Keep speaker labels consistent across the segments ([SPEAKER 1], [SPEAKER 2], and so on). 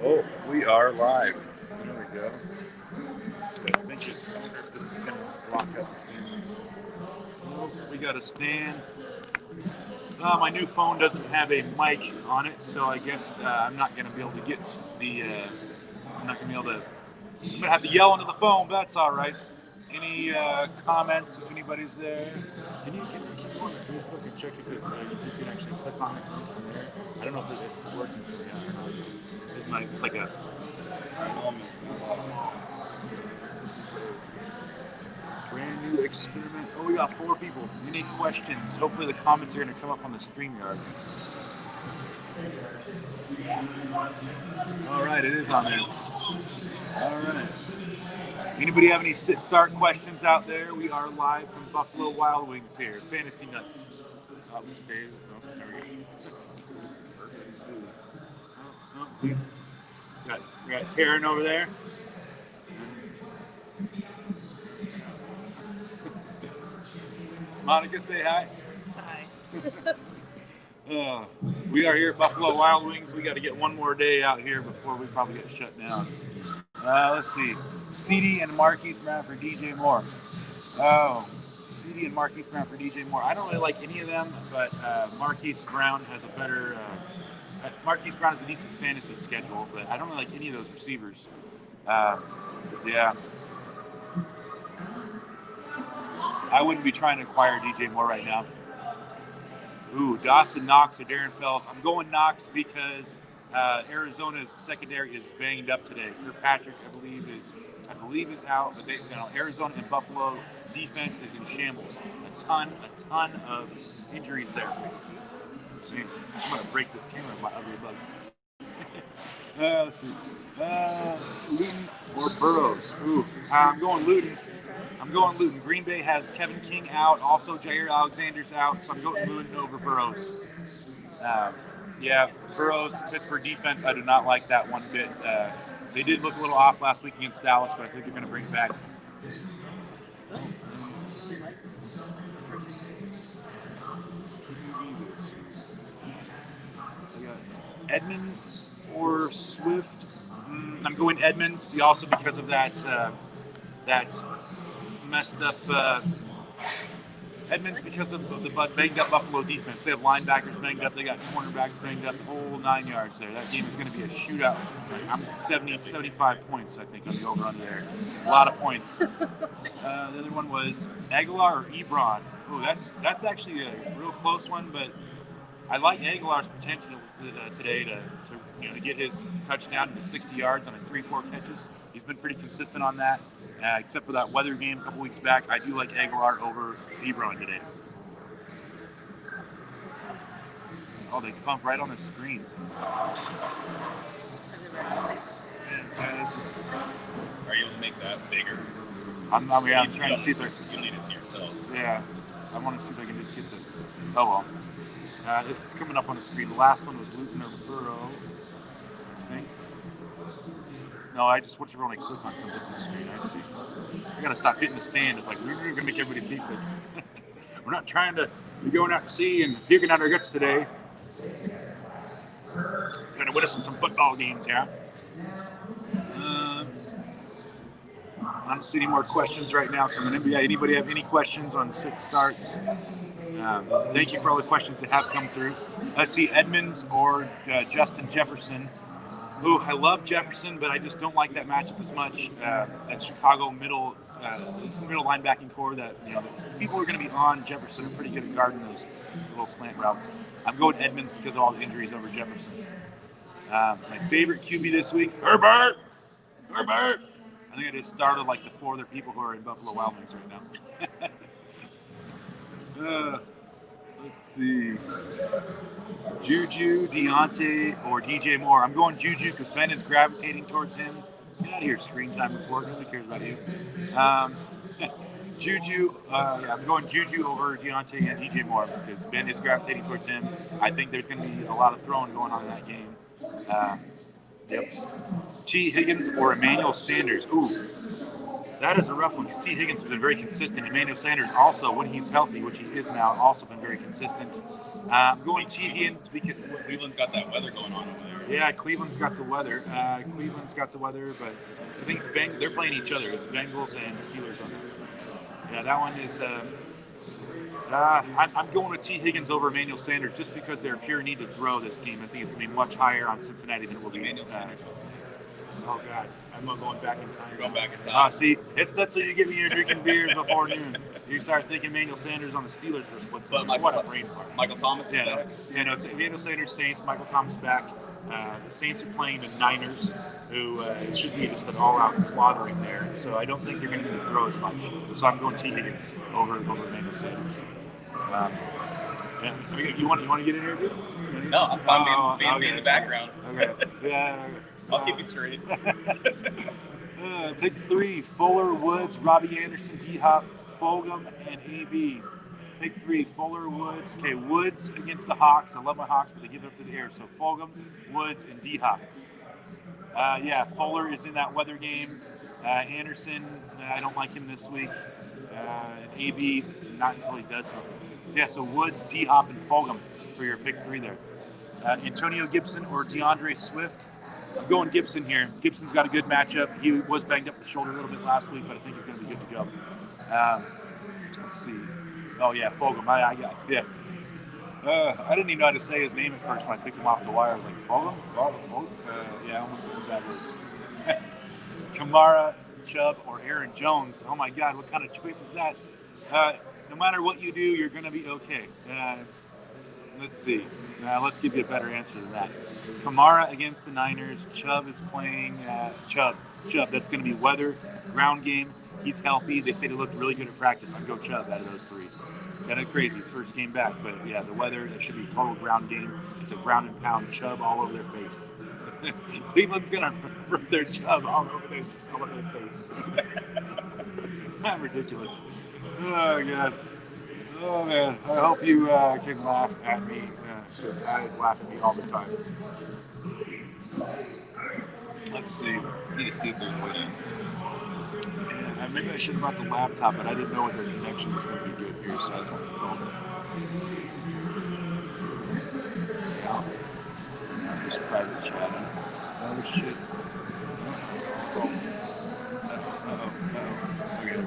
[SPEAKER 1] Oh, we are live. There we go. So I think it's, I wonder if this is going to block up the thing. Oh, we got a stand. My new phone doesn't have a mic on it, so I guess I'm not going to be able to get the. I'm not going to be able to. I'm going to have to yell into the phone, but that's all right. Any comments if anybody's there? Can you go on the Facebook and check if it's if you can actually click on it from there? I don't know if it's working for you or not. It's like a this is a brand new experiment. Oh, we got 4 people. Any questions? Hopefully the comments are going to come up on the StreamYard. All right, it is on there. All right. Anybody have any sit-start questions out there? We are live from Buffalo Wild Wings here. Fantasy Nuts. Oh, we stay. Oh, there we go. Perfect. We got Taryn over there. Monica, say hi.
[SPEAKER 2] Hi.
[SPEAKER 1] We are here at Buffalo Wild Wings. We got to get one more day out here before we probably get shut down. Let's see. CD and Marquise Brown for DJ Moore. Oh, CD and Marquise Brown for DJ Moore. I don't really like any of them, but Marquise Brown has a better. Marquise Brown has a decent fantasy schedule, but I don't really like any of those receivers. Yeah. I wouldn't be trying to acquire DJ Moore right now. Ooh, Dawson Knox or Darren Fells. I'm going Knox because Arizona's secondary is banged up today. Kirkpatrick, I believe is out, but Arizona and Buffalo defense is in shambles. A ton of injuries there. Man, I'm gonna break this camera with my ugly bug. Let's see. Luton or Burrows. Ooh, I'm going Luton. Green Bay has Kevin King out. Also, Jair Alexander's out. So I'm going Luton over Burrows. Yeah, Burrows, Pittsburgh defense, I do not like that one bit. They did look a little off last week against Dallas, but I think they're going to bring it back. Edmonds or Swift? I'm going Edmonds. Also because of that messed up Edmonds because of the banged up Buffalo defense. They have linebackers banged up. They got cornerbacks banged up. The whole 9 yards there. That game is going to be a shootout. I'm 75 points, I think, on the over-under there. A lot of points. The other one was Aguilar or Ebron. Oh, that's actually a real close one, but I like Aguilar's potential today to get his touchdown to 60 yards on his 3-4 catches. He's been pretty consistent on that. Except for that weather game a couple weeks back, I do like Aguilar over Ebron today. Oh, they bump right on the screen.
[SPEAKER 3] Are you able to make that bigger?
[SPEAKER 1] I'm trying to see if they're.
[SPEAKER 3] You need to see yourself.
[SPEAKER 1] Yeah, I want to see if I can just get the. Oh well, it's coming up on the screen. The last one was Luton or Burrow, I think. No, whichever one I click on comes up on the screen. I see. I gotta stop hitting the stand. It's like we're gonna make everybody seasick. We're not trying to be going out to sea and puking out our guts today. Gonna win us in some football games, yeah. I don't see any more questions right now coming in. But yeah, anybody have any questions on 6 starts? Thank you for all the questions that have come through. Let's see, Edmonds or Justin Jefferson. Ooh, I love Jefferson, but I just don't like that matchup as much. That Chicago middle linebacking core that the people who are going to be on Jefferson are pretty good at guarding those little slant routes. I'm going Edmonds because of all the injuries over Jefferson. My favorite QB this week, Herbert. I think I just started like the 4 other people who are in Buffalo Wild Wings right now. Let's see. Juju, Deontay, or DJ Moore. I'm going Juju because Ben is gravitating towards him. Get out of here, screen time report. Nobody cares about you. Juju, I'm going Juju over Deontay and DJ Moore because Ben is gravitating towards him. I think there's going to be a lot of throwing going on in that game. Yep. T. Higgins or Emmanuel Sanders. Ooh. That is a rough one because T. Higgins has been very consistent. Emmanuel Sanders also, when he's healthy, which he is now, also been very consistent. I'm going T. Higgins because
[SPEAKER 3] Cleveland's got that weather going on over there.
[SPEAKER 1] Yeah, Cleveland's got the weather. But I think they're playing each other. It's Bengals and Steelers on that. Yeah, that one is. I'm going with T. Higgins over Emmanuel Sanders just because they're pure need to throw this game. I think it's going to be much higher on Cincinnati than it will be.
[SPEAKER 3] Emmanuel Sanders for the Saints.
[SPEAKER 1] Oh God, I'm going back in time.
[SPEAKER 3] You're going back in time.
[SPEAKER 1] See, that's what you get when you're drinking beers before noon. You start thinking Emmanuel Sanders on the Steelers for what's
[SPEAKER 3] But
[SPEAKER 1] what a brain fart.
[SPEAKER 3] Michael Thomas is back.
[SPEAKER 1] Yeah, it's Emmanuel Sanders, Saints, Michael Thomas back. The Saints are playing the Niners, who it should be just an all-out slaughtering there. So I don't think they're going to throw as much. So I'm going T. Higgins over Emmanuel Sanders. You want to get in here, dude?
[SPEAKER 3] No, I'm fine being in the background.
[SPEAKER 1] Okay. Yeah.
[SPEAKER 3] I'll keep you straight.
[SPEAKER 1] Pick 3: Fuller, Woods, Robbie Anderson, D-Hop, Fulgham, and AB. Pick 3: Fuller, Woods. Okay, Woods against the Hawks. I love my Hawks, but they give it up to the air. So Fulgham, Woods, and D-Hop. Fuller is in that weather game. Anderson, I don't like him this week. And AB, not until he does something. So Woods, D-Hop, and Fulgham for your pick 3 there. Antonio Gibson or DeAndre Swift. I'm going Gibson here. Gibson's got a good matchup. He was banged up the shoulder a little bit last week, but I think he's going to be good to go. Let's see. Oh, yeah, Fulgham. I didn't even know how to say his name at first when I picked him off the wire. I was like, Fulgham? I almost said some bad words. Kamara, Chubb, or Aaron Jones. Oh, my God, what kind of choice is that? No matter what you do, you're going to be okay. Let's see. Let's give you a better answer than that. Kamara against the Niners. Chubb is playing Chubb. That's going to be weather, ground game. He's healthy. They say he looked really good at practice. I'd go Chubb out of those 3. Kind of crazy. His first game back. But, yeah, the weather, it should be total ground game. It's a ground and pound Chubb all over their face. Cleveland's going to rub their Chubb all over their face. Not ridiculous. Oh, God. Oh, man. I hope you can laugh at me, because I laugh at me all the time. Let's see.
[SPEAKER 3] I need to see if there's a way to.
[SPEAKER 1] Yeah, maybe I should have brought the laptop, but I didn't know whether the connection was going to be good here, so I just went on the phone. Yeah. I'm just private chatting. Oh, shit. It's all. Okay, there we go.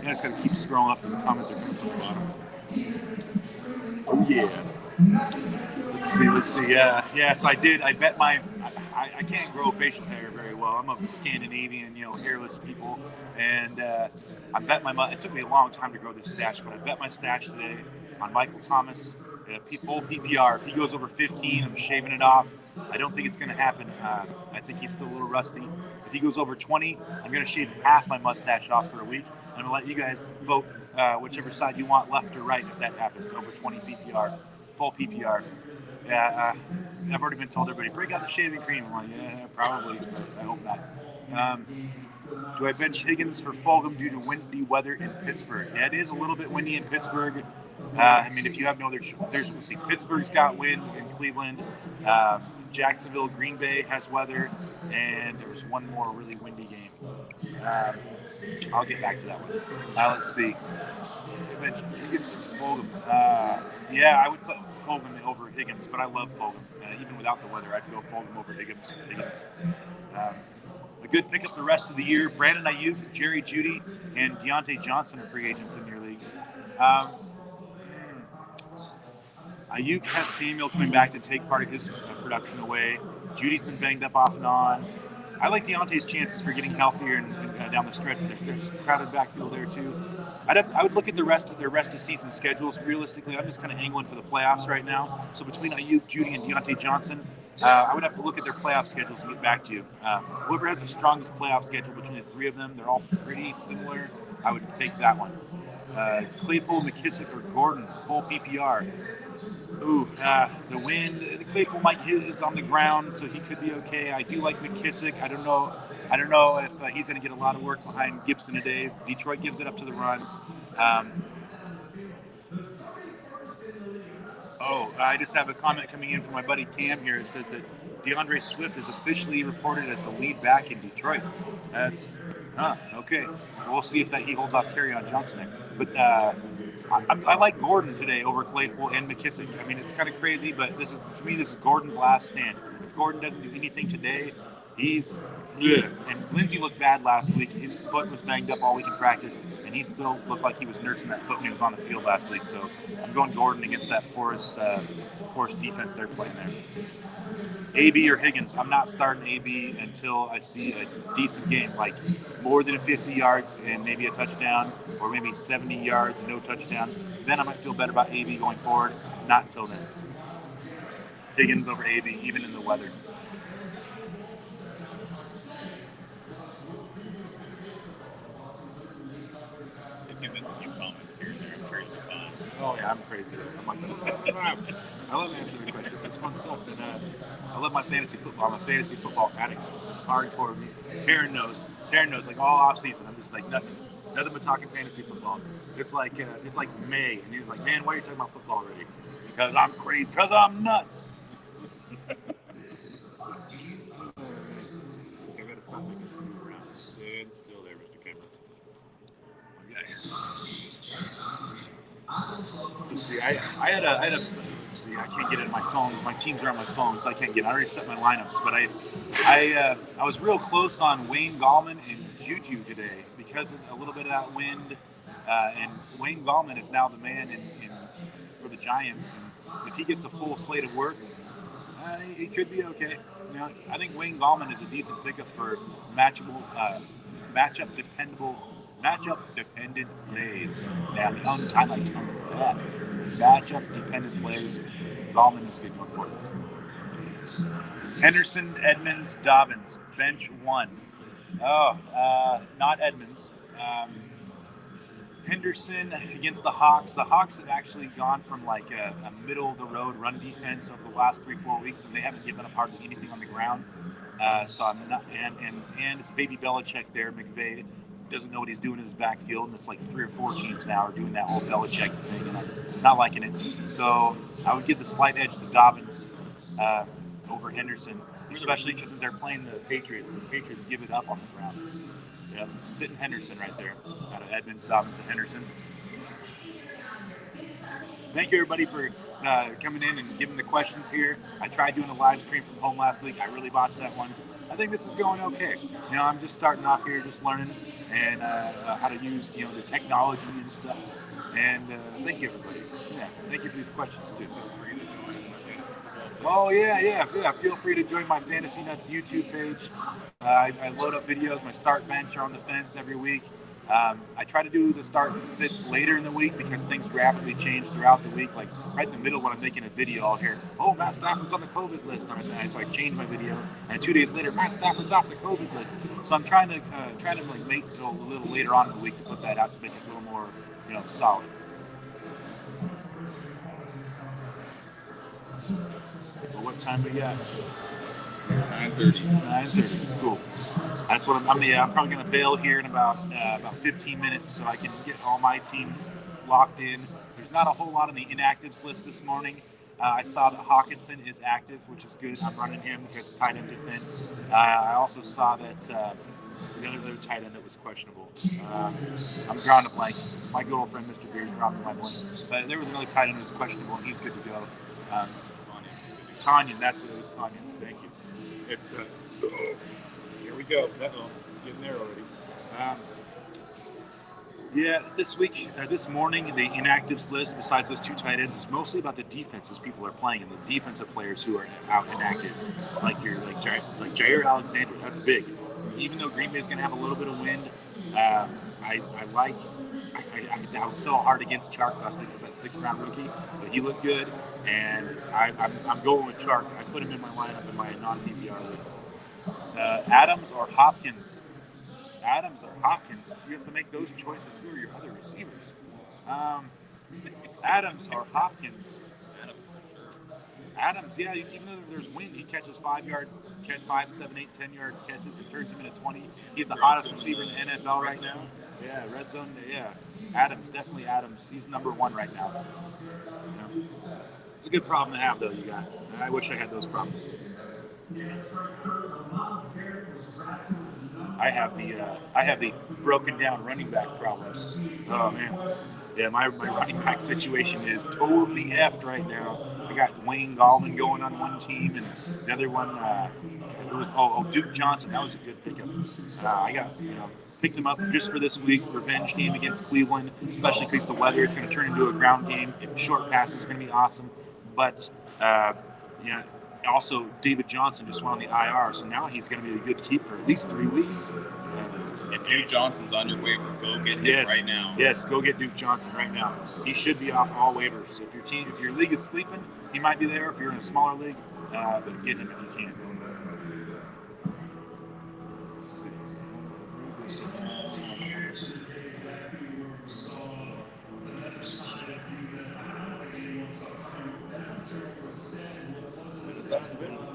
[SPEAKER 1] I just got to keep scrolling up as the comments are coming from the bottom. Oh, yeah. Let's see. Yeah, so I bet I can't grow facial hair very well. I'm of Scandinavian, hairless people. And I bet it took me a long time to grow this stash, but I bet my stash today on Michael Thomas, full PPR. If he goes over 15, I'm shaving it off. I don't think it's going to happen. I think he's still a little rusty. If he goes over 20, I'm going to shave half my mustache off for a week. I'm going to let you guys vote whichever side you want, left or right, if that happens, over 20 PPR, full PPR. Yeah, I've already been told everybody, break out the shaving cream. I'm like, yeah, probably, but I hope not. Do I bench Higgins for Fulgham due to windy weather in Pittsburgh? Yeah, it is a little bit windy in Pittsburgh. If you have no other, we'll see, Pittsburgh's got wind in Cleveland. Jacksonville, Green Bay has weather, and there was one more really windy game. I'll get back to that one. Let's see. Higgins and Fulgham. I would put Fulgham over Higgins, but I love Fulgham. Even without the weather, I'd go Fulgham over Higgins. A good pickup the rest of the year. Brandon Ayuk, Jerry Jeudy, and Deontay Johnson are free agents in your league. Ayuk has Samuel coming back to take part of his production away. Judy's been banged up off and on. I like Deontay's chances for getting healthier and down the stretch. There's a crowded backfield there too. I would look at their rest of season schedules. Realistically, I'm just kind of angling for the playoffs right now. So between Ayuk, Jeudy, and Deontay Johnson, I would have to look at their playoff schedules and get back to you. Whoever has the strongest playoff schedule between the 3 of them, they're all pretty similar. I would take that one. Claypool, McKissick, or Gordon, full PPR. The wind. Claypool is on the ground, so he could be okay. I do like McKissick. I don't know if he's going to get a lot of work behind Gibson today. Detroit gives it up to the run. I just have a comment coming in from my buddy Cam here. It says that DeAndre Swift is officially reported as the lead back in Detroit. That's okay. We'll see if he holds off Kerryon Johnson. But I like Gordon today over Claypool and McKissick. I mean, it's kind of crazy, but this is Gordon's last stand. If Gordon doesn't do anything today, he's and Lindsey looked bad last week. His foot was banged up all week in practice, and he still looked like he was nursing that foot when he was on the field last week. So I'm going Gordon against that porous defense they're playing there. AB or Higgins. I'm not starting AB until I see a decent game, like more than 50 yards and maybe a touchdown, or maybe 70 yards and no touchdown. Then I might feel better about AB going forward. Not until then. Higgins over AB, even in the weather.
[SPEAKER 3] If you miss a few comments here and there, I'm sure you'll be fine.
[SPEAKER 1] Oh yeah, I'm crazy. I love answering the questions. It's fun stuff, and I love my fantasy football. I'm a fantasy football addict, hardcore. Darren knows. Like all off season, I'm just like nothing but talking fantasy football. It's like May, and you're like, man, why are you talking about football already? Because I'm crazy. Because I'm nuts. I gotta stop making too many rounds. And still there, Mr. Cameron. Let's see. I had a. Let's see. I can't get it in my phone. My teams are on my phone, so I can't get it. I already set my lineups, but I was real close on Wayne Gallman and Juju today because of a little bit of that wind. And Wayne Gallman is now the man for the Giants, and if he gets a full slate of work, he could be okay. You know, I think Wayne Gallman is a decent pickup for matchup dependent plays. Yeah, matchup dependent plays. Gallman is good going forward. Henderson, Edmonds, Dobbins, bench 1. Not Edmonds. Henderson against the Hawks. The Hawks have actually gone from like a middle-of-the-road run defense over the last 3-4 weeks, and they haven't given up hardly anything on the ground. So I'm not, and it's Baby Belichick there. McVay doesn't know what he's doing in his backfield, and it's like 3 or 4 teams now are doing that whole Belichick thing, and I'm not liking it. So I would give the slight edge to Dobbins over Henderson, especially because they're playing the Patriots, and the Patriots give it up on the ground. Yep, sitting Henderson right there. Out of Edmonds, Dobbins, and Henderson. Thank you, everybody, for coming in and giving the questions here. I tried doing a live stream from home last week. I really botched that one. I think this is going okay. You know, I'm just starting off here, just learning and how to use, you know, the technology and stuff. And thank you, everybody. Yeah, thank you for these questions too. Oh yeah. Feel free to join my Fantasy Nuts YouTube page. I load up videos. My start bench are on the fence every week. I try to do the start sits later in the week because things rapidly change throughout the week. Like right in the middle when I'm making a video, I'll hear, "Oh, Matt Stafford's on the COVID list," and so I change my video. And 2 days later, Matt Stafford's off the COVID list. So I'm trying to like make it a little later on in the week to put that out to make it a little more, you know, solid. Well, what time we got?
[SPEAKER 3] 9:30.
[SPEAKER 1] 9:30. Cool. That's what I'm probably going to bail here in about 15 minutes so I can get all my teams locked in. There's not a whole lot on the inactives list this morning. I saw that Hawkinson is active, which is good. I'm running him because tight ends are thin. I also saw that the other tight end that was questionable. I'm drawing a blank. My good old friend Mr. Beers dropped my blank. But there was another tight end that was questionable, and he's good to go. Tanyan, that's what it was, Tanyan. Thank you. It's here we go. Getting there already. This morning, the inactives list, besides those 2 tight ends, is mostly about the defenses people are playing and the defensive players who are out inactive, like Jair Alexander. That's big. Even though Green Bay is going to have a little bit of wind, I was so hard against Chark last week because that 6th-round rookie, but he looked good, and I'm going with Chark. I put him in my lineup in my non-PPR league. Adams or Hopkins? Adams or Hopkins? You have to make those choices. Who are your other receivers? Adams or Hopkins? Adams, yeah. Even though there's wind, he catches 5, 7, 8, 10-yard catches and turns him into 20. He's the hottest receiver in the NFL right now. Yeah, red zone. Yeah, Adams, definitely Adams. He's number 1 right now. You know? It's a good problem to have, though. I wish I had those problems. I have the broken down running back problems. Oh man, yeah, my running back situation is totally effed right now. I got Wayne Gallman going on one team, and the other one it was Duke Johnson. That was a good pickup. I got picked him up just for this week. Revenge game against Cleveland, especially because the weather. It's going to turn into a ground game. If short passes are going to be awesome, but yeah. Also, David Johnson just went on the IR, so now he's going to be a good keep for at least 3 weeks.
[SPEAKER 3] If Duke Johnson's on your waiver, go get him right now.
[SPEAKER 1] Yes, go get Duke Johnson right now. He should be off all waivers. If your league is sleeping, he might be there. If you're in a smaller league, but get him if you can. Let's see.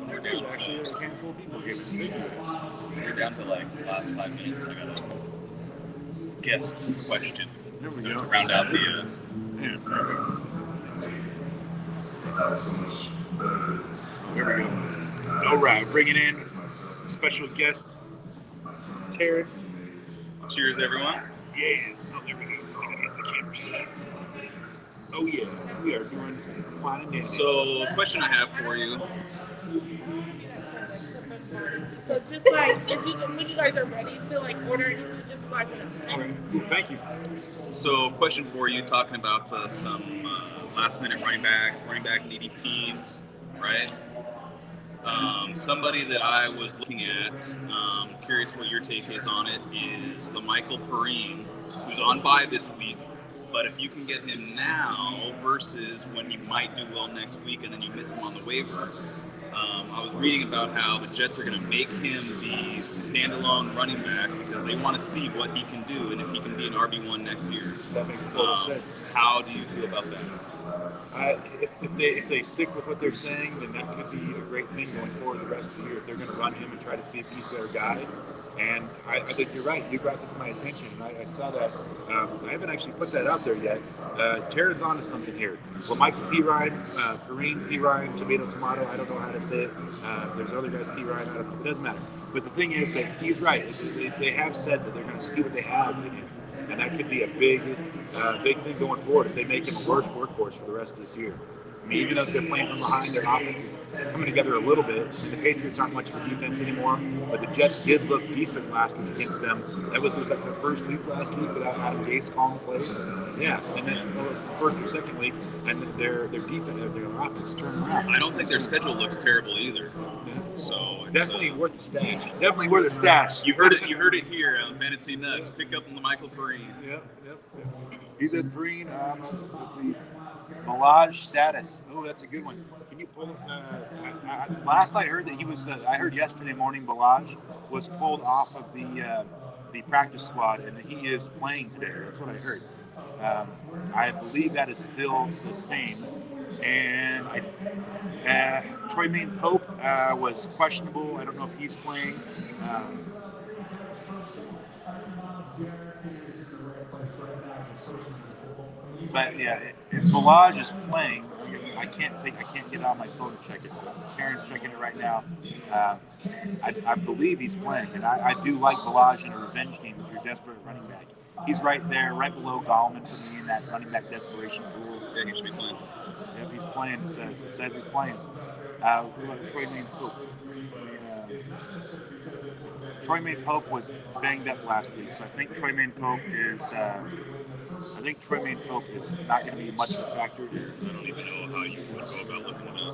[SPEAKER 3] We're down
[SPEAKER 1] Actually, a handful of people here.
[SPEAKER 3] We're down to like the last 5 minutes, and I got a guest question to round out the.
[SPEAKER 1] There we go. All right, bringing in special guest, Terry.
[SPEAKER 3] Cheers, everyone.
[SPEAKER 1] Yeah. Oh, there we go. Let me get the camera set. Oh yeah, we are doing fine and dandy.
[SPEAKER 3] So, question I have for you.
[SPEAKER 2] So just like when you guys are ready to like order anything, just like
[SPEAKER 1] All right. Cool. Thank you.
[SPEAKER 3] So, question for you, talking about some last-minute running back needy teams, right? Somebody that I was looking at, curious what your take is on it, is La'Mical Perine, who's on bye this week. But if you can get him now versus when he might do well next week and then you miss him on the waiver, I was reading about how the Jets are going to make him the standalone running back because they want to see what he can do and if he can be an RB1 next year.
[SPEAKER 1] That makes total sense.
[SPEAKER 3] How do you feel about that?
[SPEAKER 1] If they stick with what they're saying, then that could be a great thing going forward the rest of the year. If they're going to run him and try to see if he's their guy. And I think you're right. You brought that to my attention, and I saw that. I haven't actually put that out there yet. Terran's onto something here. Well, Michael Perine, P. Ryan, tomato. I don't know how to say it. There's other guys, P. Ryan. I don't know. It doesn't matter. But the thing is that he's right. They have said that they're going to see what they have in him, and that could be a big thing going forward if they make him a workhorse for the rest of this year. I mean, even though they're playing from behind, their offense is coming together a little bit. And the Patriots aren't much of a defense anymore, but the Jets did look decent last week against them. It was like the first week last week without Adam Gase calling plays. Yeah, and then first or second week, and their defense, their offense turned around.
[SPEAKER 3] I don't think their schedule looks terrible either. Yeah. So it's,
[SPEAKER 1] definitely worth the stash. Definitely worth the stash.
[SPEAKER 3] You heard it here on Fantasy Nuts. Pick up La'Mical Perine.
[SPEAKER 1] Yep. He said Perine. Let's see. Ballage status. Oh, that's a good one. Can you pull? Last I heard that he was. I heard yesterday morning Ballage was pulled off of the practice squad, and that he is playing today. That's what I heard. I believe that is still the same. And Troymaine Pope was questionable. I don't know if he's playing. But yeah, if Ballage is playing, I can't get on my phone to check it. Karen's checking it right now. I believe he's playing, and I do like Ballage in a revenge game if you're desperate at running back. He's right there, right below Gallman for me in that running back desperation pool.
[SPEAKER 3] Yeah, he should be playing.
[SPEAKER 1] Yep, he's playing. It says he's playing. Troymaine Pope. Troymaine Pope was banged up last week, so I think Troymaine Pope is. Not going to be much of a factor.
[SPEAKER 3] I don't even know how you would go about looking at that.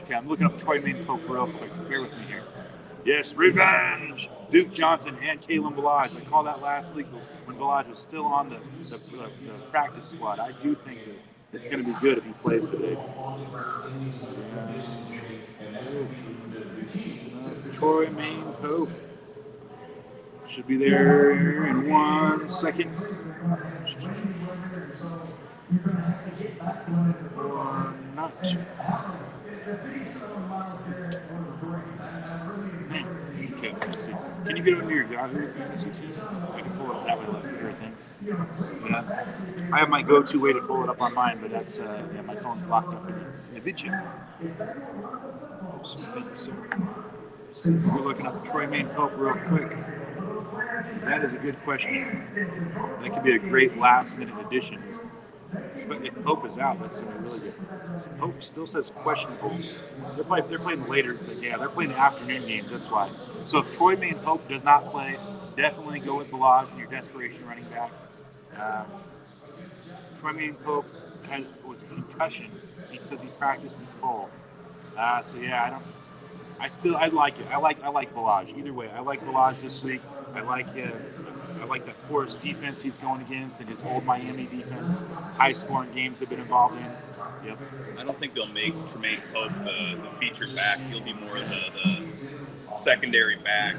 [SPEAKER 1] Okay, I'm looking up Troymaine Pope real quick. Bear with me here. Yes, revenge! Duke Johnson and Kalen Ballage. I called that last week when Ballage was still on the practice squad. I do think that it's going to be good if he plays today. Troymaine Pope should be there in 1 second. Or not. Okay, Let's see. Can you get into your Yahoo Fantasy team? I can pull it up that way, like here, I think. Yeah. I have my go-to way to pull it up on mine, but that's my phone's locked up in the video. Oops, thank you, sir. So we're looking up Troy Maine Pope real quick. That is a good question. That could be a great last-minute addition. If Pope is out, that's going to be really good. So Pope still says questionable. They're playing later, but yeah, they're playing the afternoon games. That's why. So if Troy Maine Pope does not play, definitely go with Balaj in your desperation running back. Troy Maine Pope was a concussion. He says he practiced in full. So yeah, I like it. I like Balaj. Either way, I like Balaj this week. I like the porous defense he's going against and his old Miami defense. High-scoring games they've been involved in. Yep.
[SPEAKER 3] I don't think they'll make Tremaine Pope the featured back. He'll be more the secondary back.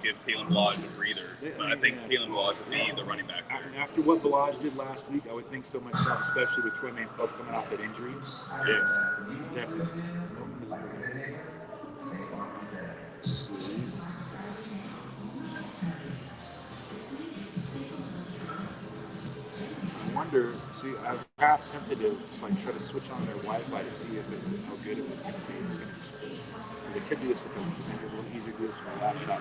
[SPEAKER 3] Give Kalen Balaj a breather. But I think Kalen Balaj will be the running back.
[SPEAKER 1] After what Balaj did last week, I would think so myself, especially with Troy Maine Pope coming off that injury. Yes, definitely. I wonder, I was half tempted to just try to switch on their Wi-Fi to see how good it was going to be. They could do this with a little easier to do this with my laptop.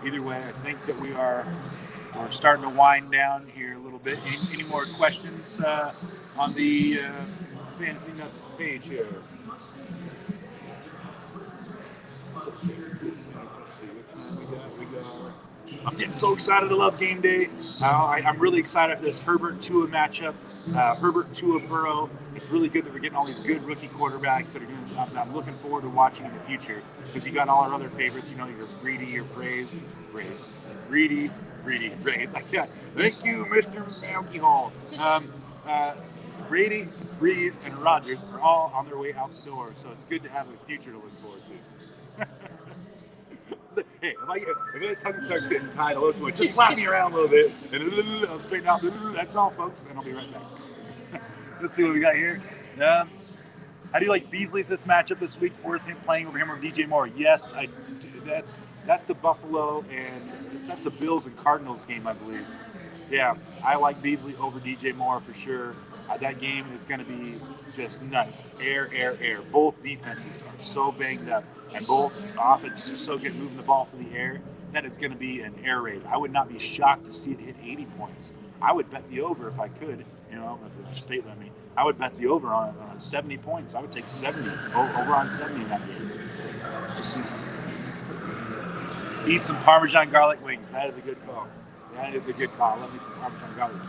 [SPEAKER 1] Either way, I think that we're starting to wind down here a little bit. Any more questions on the Fantasy Nuts page here? Let's see what time we got. I'm getting so excited. I love game day. I'm really excited for this Herbert Tua matchup. Herbert Tua Burrow. It's really good that we're getting all these good rookie quarterbacks that are doing. I'm looking forward to watching in the future because you got all our other favorites. Your Greedy, your Braves, Greedy, Braves. Thank you, Mr. Monkey Hall. Brady, Breeze, and Rodgers are all on their way out the door, so it's good to have a future to look forward to. So, hey, if my tongue starts getting tied a little too much, just slap me around a little bit, and I'll straighten out. That's all, folks, and I'll be right back. Let's see what we got here. How do you like Beasley's this matchup this week? Worth him playing over him or DJ Moore? Yes, I do. That's the Buffalo and that's the Bills and Cardinals game, I believe. Yeah, I like Beasley over DJ Moore for sure. That game is going to be just nuts. Air. Both defenses are so banged up, and both offenses are so good moving the ball through the air that it's going to be an air raid. I would not be shocked to see it hit 80 points. I would bet the over if I could. If the state let me. I would bet the over on 70 points. I would take 70 over on 70 in that game. Eat some Parmesan garlic wings. That is a good call. I love me some Parmesan garlic.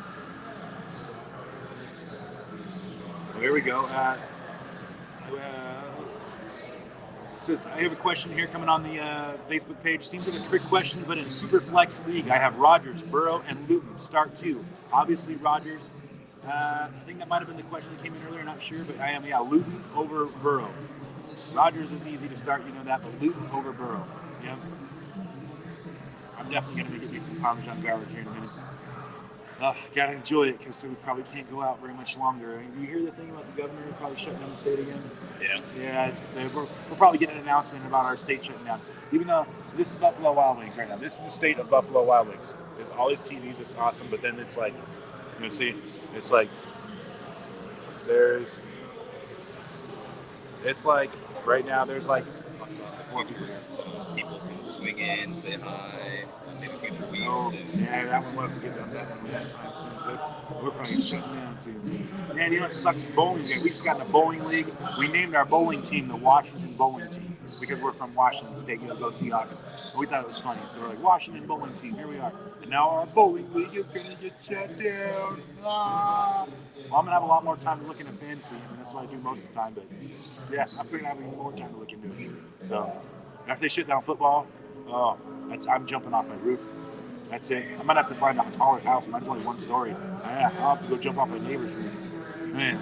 [SPEAKER 1] Well, there we go. Says, I have a question here coming on the Facebook page. Seems like a trick question, but in Superflex League, I have Rodgers, Burrow, and Luton start two. Obviously, Rodgers. I think that might have been the question that came in earlier. Not sure, but I am, Luton over Burrow. Rodgers is easy to start, you know that, but Luton over Burrow. Yep. I'm definitely going to get me some Parmesan garlic here in a minute. Gotta enjoy it because we probably can't go out very much longer. You hear the thing about the governor probably shutting down the state again? Yeah. We're probably getting an announcement about our state shutting down. Even though this is Buffalo Wild Wings right now. This is the state of Buffalo Wild Wings. There's all these TVs. It's awesome, but then it's like, it's like right now there's like 4 people here.
[SPEAKER 3] People can swing in, say hi, maybe future weeks.
[SPEAKER 1] Yeah, that one won't get done. That one we had time. We're probably shutting down soon. Man, it sucks. Bowling game. We just got in a bowling league. We named our bowling team the Washington Bowling Team because we're from Washington State. Go Seahawks. And we thought it was funny, so we're like Washington Bowling Team. Here we are. And now our bowling league is gonna get shut down. Well, I'm gonna have a lot more time to look into fantasy. That's what I do most of the time. But yeah, I'm gonna have more time to look into it. So. After they shut down football, I'm jumping off my roof. That's it. I might have to find a taller house. Mine's only 1 story. I'll have to go jump off my neighbor's roof. Man.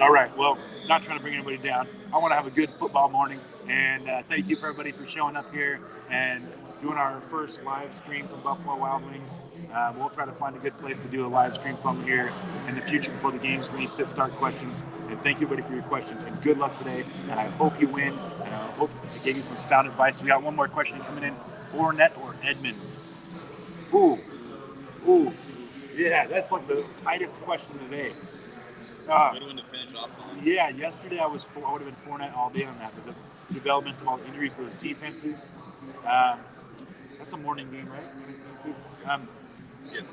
[SPEAKER 1] All right. Well, not trying to bring anybody down. I want to have a good football morning. And thank you for everybody for showing up here and doing our first live stream from Buffalo Wild Wings. We'll try to find a good place to do a live stream from here in the future before the games for any sit-start questions. And thank you, everybody, for your questions. And good luck today. And I hope you win. And I Hope I gave you some sound advice. We got one more question coming in. Fournette or Edmonds? Ooh. Yeah, that's like the tightest question of the day.
[SPEAKER 3] Good one to finish off on.
[SPEAKER 1] Yeah, yesterday I would have been Fournette all day on that, but the developments of all the injuries for those defenses. That's a morning game, right?
[SPEAKER 3] Yes,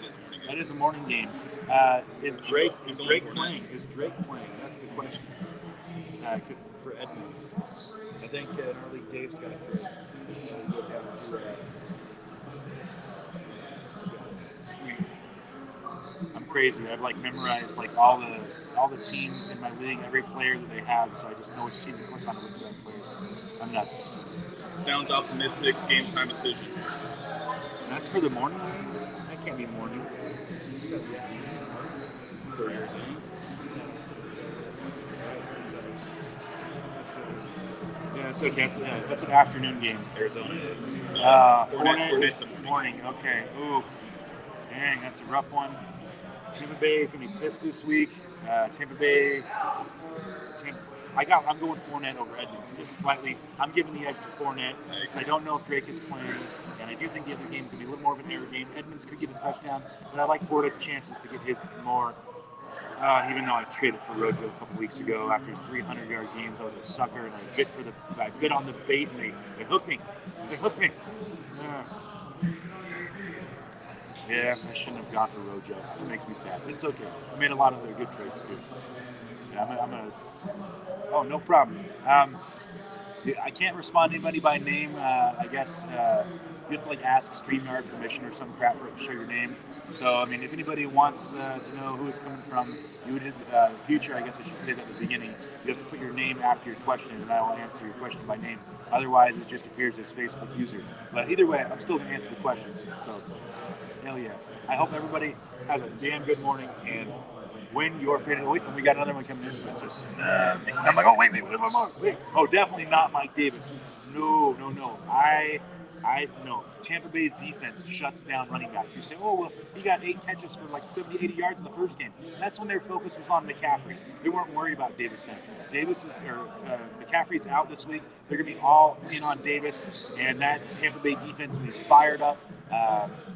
[SPEAKER 3] it is a morning game.
[SPEAKER 1] That is a morning game. Is Drake playing? Is Drake playing? That's the question. For Edmonds, I think in our league, Dave's got it. Sweet. I'm crazy. I've like memorized like all the teams in my league, every player that they have, so I just know which team to click on to look for that player. I'm nuts.
[SPEAKER 3] Sounds optimistic. Game time decision.
[SPEAKER 1] That's for the morning game? That can't be morning. For Arizona. Yeah, it's okay. That's an afternoon game.
[SPEAKER 3] Arizona is.
[SPEAKER 1] Fournette's morning. Okay. Ooh. Dang, that's a rough one. Tampa Bay is going to be pissed this week. Tampa Bay. I'm going Fournette over Edmonds. Just slightly. I'm giving the edge to Fournette because I don't know if Drake is playing, and I do think the other game could be a little more of an air game. Edmonds could get his touchdown, but I like Fournette's chances to get his more. Even though I traded for Rojo a couple weeks ago after his 300-yard games, I was a sucker, and I bit on the bait, and they hooked me. Yeah, I shouldn't have gone for Rojo. It makes me sad. It's okay. I made a lot of other good trades too. Yeah, Oh, no problem. I can't respond to anybody by name. I guess you have to like ask StreamYard permission or some crap for it to show your name. So, I mean, if anybody wants to know who it's coming from, you would in the future, I guess I should say that at the beginning, you have to put your name after your question, and I will answer your question by name. Otherwise, it just appears as Facebook user. But either way, I'm still going to answer the questions. So, hell yeah. I hope everybody has a damn good morning and win your favorite. Wait, we got another one coming in. It's just, I'm like, oh, wait, one more. Wait. Oh, definitely not Mike Davis. No. No. Tampa Bay's defense shuts down running backs. You say, oh, well, he got 8 catches for like 70, 80 yards in the first game. That's when their focus was on McCaffrey. They weren't worried about Davis then. McCaffrey's out this week. They're going to be all in on Davis, and that Tampa Bay defense will be fired up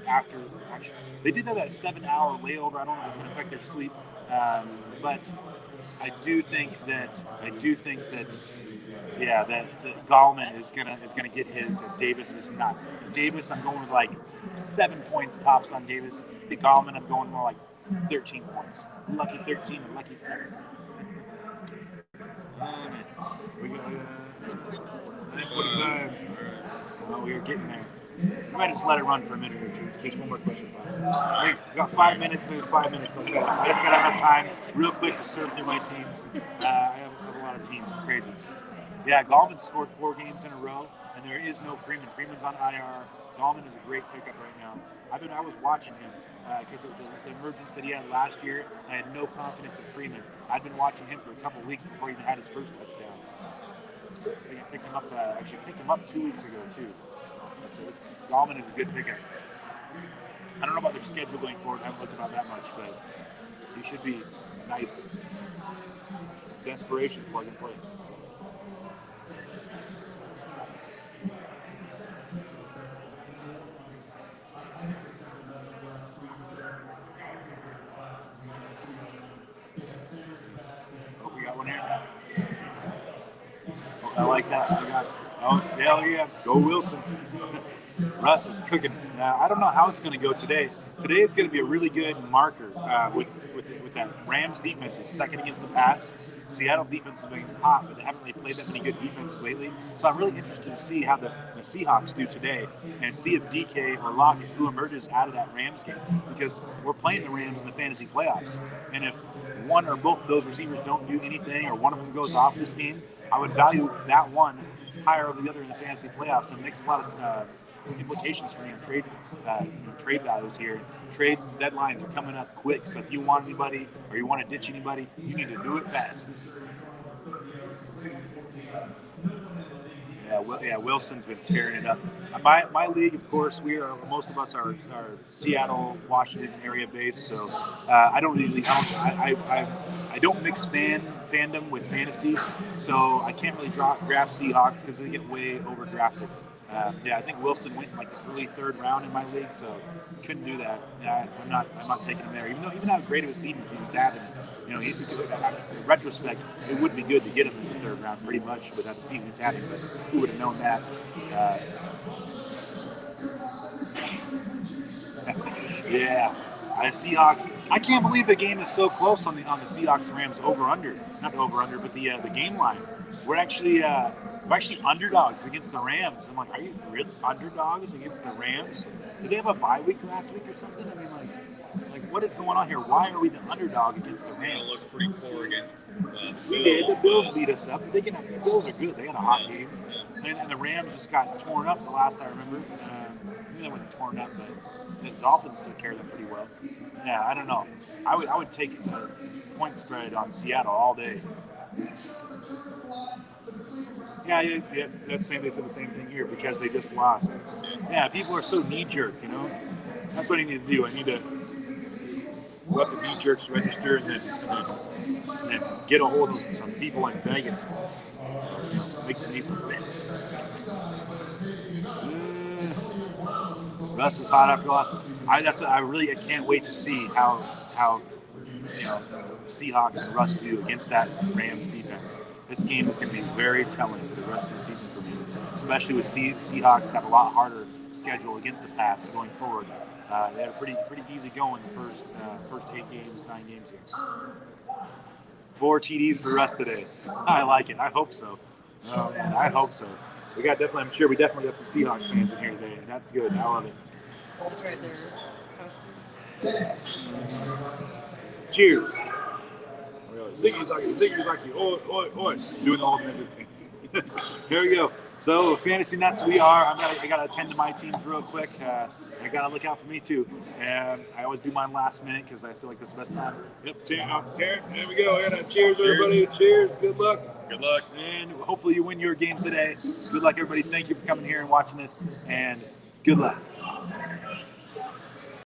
[SPEAKER 1] after. Actually, they did have that 7-hour layover. I don't know if it's going to affect their sleep, but I do think that Gallman is gonna get his, and Davis is not. Davis, I'm going with like 7 points tops on Davis. The Gallman, I'm going more like 13 points. Lucky 13 and lucky 7. We got 9:45. Oh, we are getting there. We might just let it run for a minute or two in case one more question pops. We got 5 minutes, maybe 5 minutes. I just got enough time, real quick, to surf through my teams. I have a lot of teams. Crazy. Yeah, Gallman scored 4 games in a row, and there is no Freeman. Freeman's on IR. Gallman is a great pickup right now. I was watching him because of the emergence that he had last year. I had no confidence in Freeman. I'd been watching him for a couple of weeks before he even had his first touchdown. I picked him up 2 weeks ago too. Gallman is a good pickup. I don't know about their schedule going forward. I haven't looked about that much, but he should be nice. Desperation, plug and play. Oh, we got one here. Oh, I like that. Oh, hell yeah. Go Wilson. Russ is cooking. I don't know how it's going to go today. Today is going to be a really good marker with that Rams defense. It's second against the pass. Seattle defense has been hot, but they haven't really played that many good defenses lately. So I'm really interested to see how the Seahawks do today and see if DK or Lockett, who emerges out of that Rams game, because we're playing the Rams in the fantasy playoffs. And if one or both of those receivers don't do anything or one of them goes off this game, I would value that one higher over the other in the fantasy playoffs. And it makes a lot of implications for trade values here. Trade deadlines are coming up quick, so if you want anybody or you want to ditch anybody, you need to do it fast. Yeah, Wilson's been tearing it up. My league, of course, most of us are Seattle, Washington area based, so I don't usually I don't mix fandom with fantasy, so I can't really draft Seahawks because they get way overdrafted. I think Wilson went in like the early third round in my league, so couldn't do that. I'm not taking him there, even how great of a season he's having. In retrospect, it would be good to get him in the third round, pretty much, without the season he's having. But who would have known that? Seahawks. I can't believe the game is so close on the Seahawks Rams over under, not the over under, but the game line. We're actually underdogs against the Rams. I'm like, are you really underdogs against the Rams? Did they have a bye week last week or something? I mean, like what is going on here? Why are we the underdog against the Rams?
[SPEAKER 3] It looks pretty poor against
[SPEAKER 1] the Bills beat us up. The Bills are good. They had a hot game. And the Rams just got torn up the last I remember. They weren't torn up, but the Dolphins took care of them pretty well. Yeah, I don't know. I would take the point spread on Seattle all day. Yeah, that's saying they said the same thing here because they just lost. Yeah, people are so knee-jerk, That's what I need to do. I need to let the knee-jerks register and then get a hold of some people in Vegas. Make some bets. Russ is hot after last. I can't wait to see how Seahawks and Russ do against that Rams defense. This game is going to be very telling for the rest of the season for me, especially with Seahawks have a lot harder schedule against the pass going forward. They had a pretty easy going the first 9 games here. 4 TDs for Russ today. I like it. I hope so. Oh man, I hope so. I'm sure we definitely got some Seahawks fans in here today, and that's good. I love it.
[SPEAKER 2] It's right there.
[SPEAKER 1] Cheers. Ziggy, oi. Doing the whole thing. Here we go. So, Fantasy Nuts, I got to attend to my teams real quick. I got to look out for me, too. And I always do mine last minute because I feel like that's the best time. Yep, Taryn, there we go. Cheers, everybody. Cheers. Good luck.
[SPEAKER 3] Good luck.
[SPEAKER 1] And hopefully you win your games today. Good luck, everybody. Thank you for coming here and watching this. And good luck.